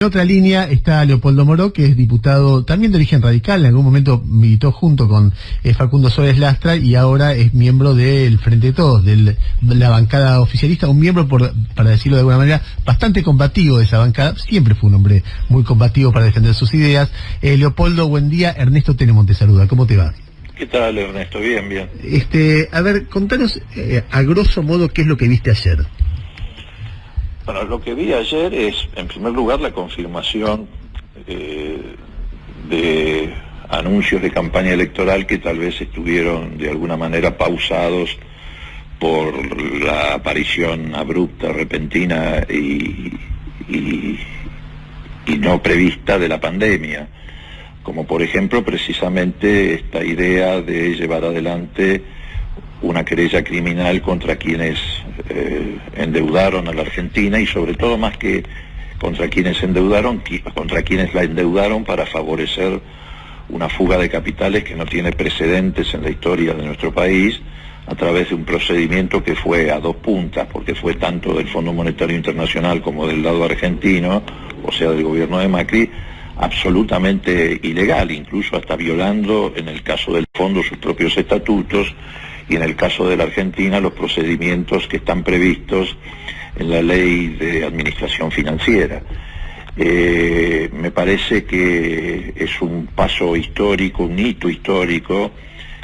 En otra línea está Leopoldo Moró, que es diputado también de origen radical, en algún momento militó junto con Facundo Suárez Lastra y ahora es miembro del Frente de Todos, de la bancada oficialista, un miembro, para decirlo de alguna manera, bastante combativo de esa bancada, siempre fue un hombre muy combativo para defender sus ideas. Leopoldo, buen día, Ernesto Tenemo te saluda, ¿cómo te va? ¿Qué tal, Ernesto? Bien, bien. A ver, contanos a grosso modo qué es lo que viste ayer. Bueno, lo que vi ayer es, en primer lugar, la confirmación de anuncios de campaña electoral que tal vez estuvieron de alguna manera pausados por la aparición abrupta, repentina y no prevista de la pandemia, como por ejemplo precisamente esta idea de llevar adelante una querella criminal contra quienes endeudaron a la Argentina y sobre todo más que contra quienes endeudaron, contra quienes la endeudaron para favorecer una fuga de capitales que no tiene precedentes en la historia de nuestro país a través de un procedimiento que fue a dos puntas, porque fue tanto del Fondo Monetario Internacional como del lado argentino, o sea del gobierno de Macri, absolutamente ilegal, incluso hasta violando en el caso del fondo sus propios estatutos y en el caso de la Argentina los procedimientos que están previstos en la ley de administración financiera. Me parece que es un paso histórico, un hito histórico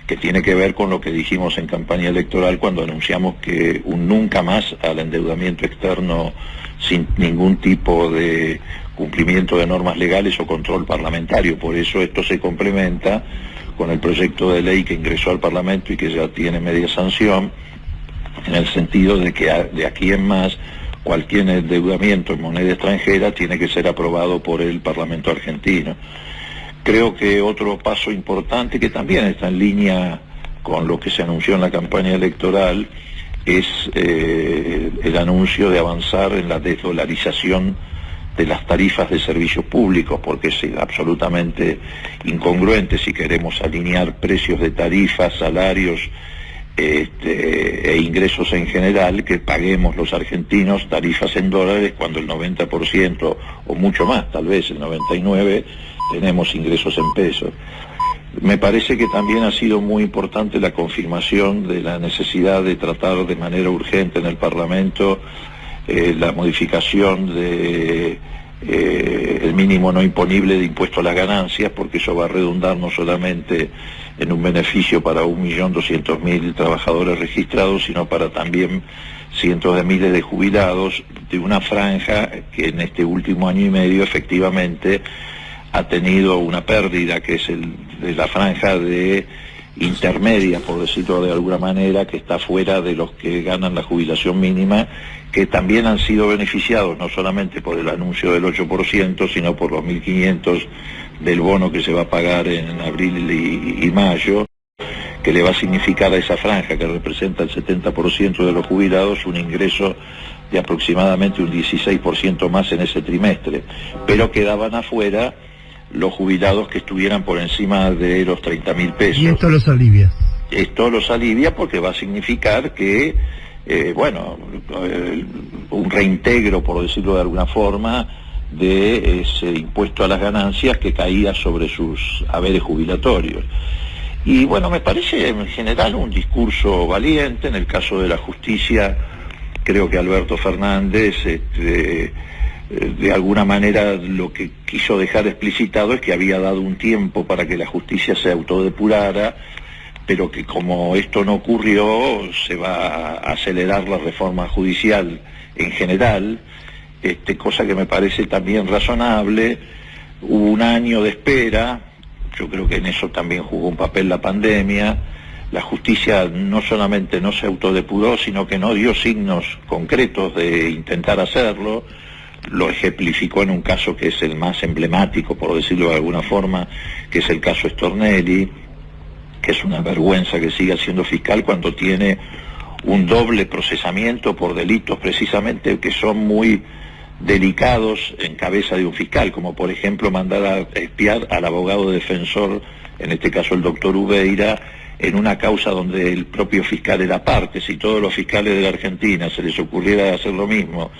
que tiene que ver con lo que dijimos en campaña electoral cuando anunciamos que un nunca más al endeudamiento externo sin ningún tipo de cumplimiento de normas legales o control parlamentario. Por eso esto se complementa con el proyecto de ley que ingresó al Parlamento y que ya tiene media sanción, en el sentido de que de aquí en más cualquier endeudamiento en moneda extranjera tiene que ser aprobado por el Parlamento argentino. Creo que otro paso importante, que también está en línea con lo que se anunció en la campaña electoral, es el anuncio de avanzar en la desdolarización de las tarifas de servicios públicos, porque es absolutamente incongruente si queremos alinear precios de tarifas, salarios e ingresos en general, que paguemos los argentinos tarifas en dólares cuando el 90% o mucho más, tal vez el 99%, tenemos ingresos en pesos. Me parece que también ha sido muy importante la confirmación de la necesidad de tratar de manera urgente en el Parlamento la modificación de el mínimo no imponible de impuesto a las ganancias, porque eso va a redundar no solamente en un beneficio para 1.200.000 trabajadores registrados, sino para también cientos de miles de jubilados de una franja que en este último año y medio efectivamente ha tenido una pérdida, que es de la franja de intermedia, por decirlo de alguna manera, que está fuera de los que ganan la jubilación mínima, que también han sido beneficiados no solamente por el anuncio del 8%, sino por los 1.500 del bono que se va a pagar en abril y mayo, que le va a significar a esa franja, que representa el 70% de los jubilados, un ingreso de aproximadamente un 16% más en ese trimestre, pero quedaban afuera los jubilados que estuvieran por encima de los 30.000 pesos. ¿Y esto los alivia? Esto los alivia porque va a significar que, un reintegro, por decirlo de alguna forma, de ese impuesto a las ganancias que caía sobre sus haberes jubilatorios. Y bueno, me parece en general un discurso valiente. En el caso de la justicia, creo que Alberto Fernández, de alguna manera lo que quiso dejar explicitado es que había dado un tiempo para que la justicia se autodepurara, pero que como esto no ocurrió, se va a acelerar la reforma judicial en general, cosa que me parece también razonable. Hubo un año de espera, yo creo que en eso también jugó un papel la pandemia. La justicia no solamente no se autodepuró, sino que no dio signos concretos de intentar hacerlo. Lo ejemplificó en un caso que es el más emblemático, por decirlo de alguna forma, que es el caso Stornelli, que es una vergüenza que siga siendo fiscal cuando tiene un doble procesamiento por delitos precisamente que son muy delicados en cabeza de un fiscal, como por ejemplo mandar a espiar al abogado defensor, en este caso el doctor Ubeira, en una causa donde el propio fiscal era parte. Si todos los fiscales de la Argentina se les ocurriera hacer lo mismo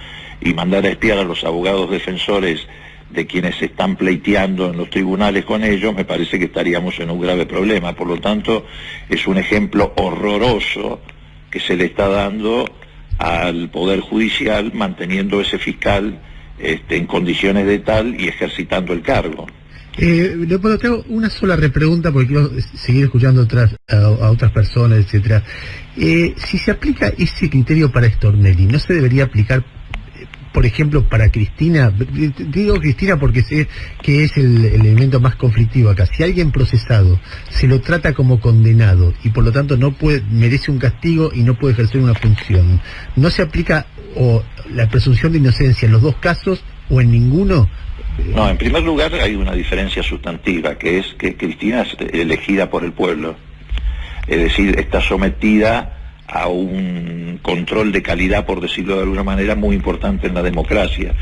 y mandar a espiar a los abogados defensores de quienes se están pleiteando en los tribunales con ellos, me parece que estaríamos en un grave problema. Por lo tanto, es un ejemplo horroroso que se le está dando al Poder Judicial, manteniendo ese fiscal en condiciones de tal y ejercitando el cargo. Leopoldo, te hago una sola repregunta porque quiero seguir escuchando a otras personas, etcétera. Si se aplica ese criterio para Stornelli, ¿no se debería aplicar, por ejemplo, para Cristina? Digo Cristina porque sé que es el elemento más conflictivo acá. Si alguien procesado se lo trata como condenado y por lo tanto merece un castigo y no puede ejercer una función, ¿no se aplica la presunción de inocencia en los dos casos o en ninguno? No, en primer lugar hay una diferencia sustantiva, que es que Cristina es elegida por el pueblo, es decir, está sometida a un control de calidad, por decirlo de alguna manera, muy importante en la democracia.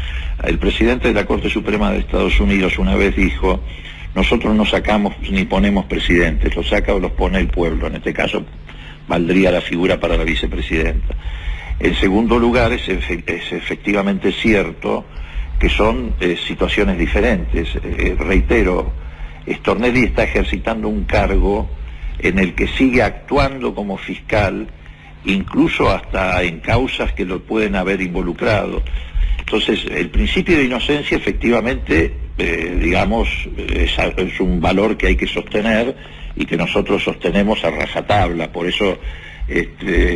El presidente de la Corte Suprema de Estados Unidos una vez dijo: nosotros no sacamos ni ponemos presidentes, los saca o los pone el pueblo. En este caso valdría la figura para la vicepresidenta. En segundo lugar, es efectivamente cierto que son situaciones diferentes. Reitero, Stornelli está ejercitando un cargo en el que sigue actuando como fiscal, incluso hasta en causas que lo pueden haber involucrado. Entonces, el principio de inocencia efectivamente, es un valor que hay que sostener y que nosotros sostenemos a rajatabla. Por eso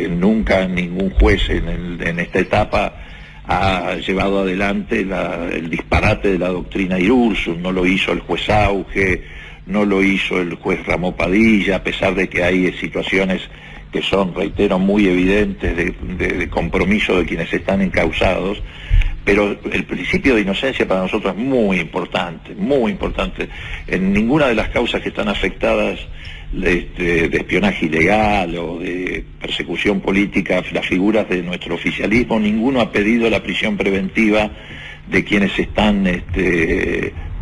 nunca ningún juez en esta etapa ha llevado adelante el disparate de la doctrina Irursum. No lo hizo el juez Auge, no lo hizo el juez Ramón Padilla, a pesar de que hay situaciones que son, reitero, muy evidentes de compromiso de quienes están encausados. Pero el principio de inocencia para nosotros es muy importante, muy importante. En ninguna de las causas que están afectadas de espionaje ilegal o de persecución política, las figuras de nuestro oficialismo, ninguno ha pedido la prisión preventiva de quienes están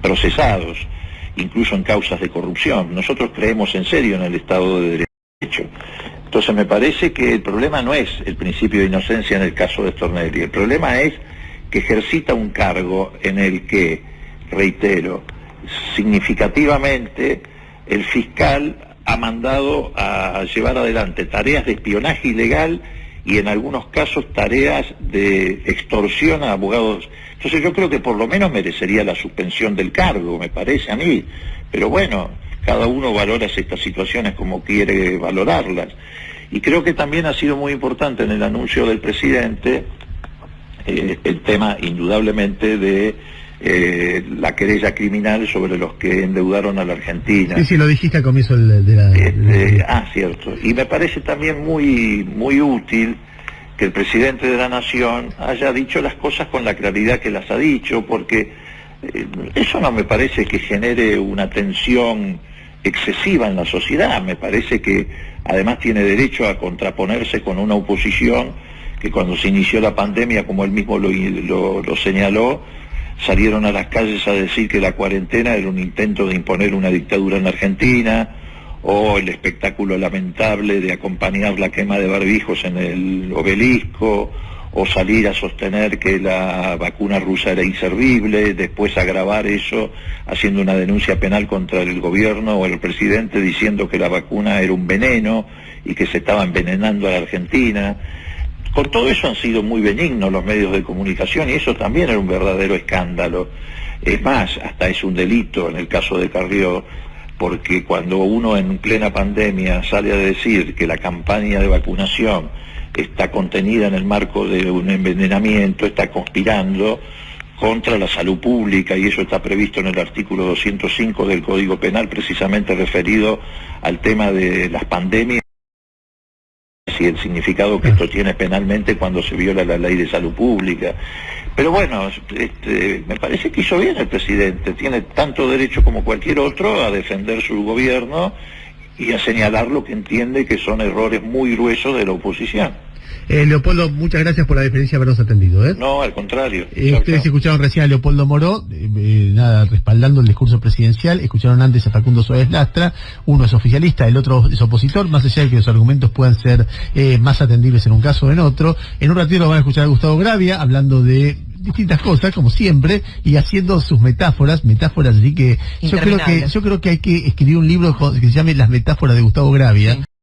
procesados, incluso en causas de corrupción. Nosotros creemos en serio en el Estado de Derecho. Entonces me parece que el problema no es el principio de inocencia en el caso de Stornelli, el problema es que ejercita un cargo en el que, reitero, significativamente el fiscal ha mandado a llevar adelante tareas de espionaje ilegal y en algunos casos tareas de extorsión a abogados. Entonces yo creo que por lo menos merecería la suspensión del cargo, me parece a mí. Pero bueno, cada uno valora estas situaciones como quiere valorarlas. Y creo que también ha sido muy importante en el anuncio del presidente el tema indudablemente de la querella criminal sobre los que endeudaron a la Argentina. Sí, lo dijiste al comienzo cierto. Y me parece también muy, muy útil que el presidente de la Nación haya dicho las cosas con la claridad que las ha dicho, porque eso no me parece que genere una tensión excesiva en la sociedad. Me parece que además tiene derecho a contraponerse con una oposición que cuando se inició la pandemia, como él mismo lo señaló, salieron a las calles a decir que la cuarentena era un intento de imponer una dictadura en la Argentina, o el espectáculo lamentable de acompañar la quema de barbijos en el Obelisco, o salir a sostener que la vacuna rusa era inservible, después agravar eso haciendo una denuncia penal contra el gobierno o el presidente diciendo que la vacuna era un veneno y que se estaba envenenando a la Argentina. Por todo eso han sido muy benignos los medios de comunicación y eso también era un verdadero escándalo. Es más, hasta es un delito en el caso de Carrió, porque cuando uno en plena pandemia sale a decir que la campaña de vacunación está contenida en el marco de un envenenamiento, está conspirando contra la salud pública, y eso está previsto en el artículo 205 del Código Penal, precisamente referido al tema de las pandemias y el significado que esto tiene penalmente cuando se viola la ley de salud pública. Pero bueno, me parece que hizo bien el presidente, tiene tanto derecho como cualquier otro a defender su gobierno y a señalar lo que entiende que son errores muy gruesos de la oposición. Leopoldo, muchas gracias por la deferencia de habernos atendido. No, al contrario. Ustedes escucharon recién a Leopoldo Moró, respaldando el discurso presidencial. Escucharon antes a Facundo Suárez Lastra, uno es oficialista, el otro es opositor, más allá de que los argumentos puedan ser más atendibles en un caso o en otro. En un ratito van a escuchar a Gustavo Gravia hablando de distintas cosas, como siempre, y haciendo sus metáforas, así que yo creo que hay que escribir un libro que se llame Las metáforas de Gustavo Gravia. Sí.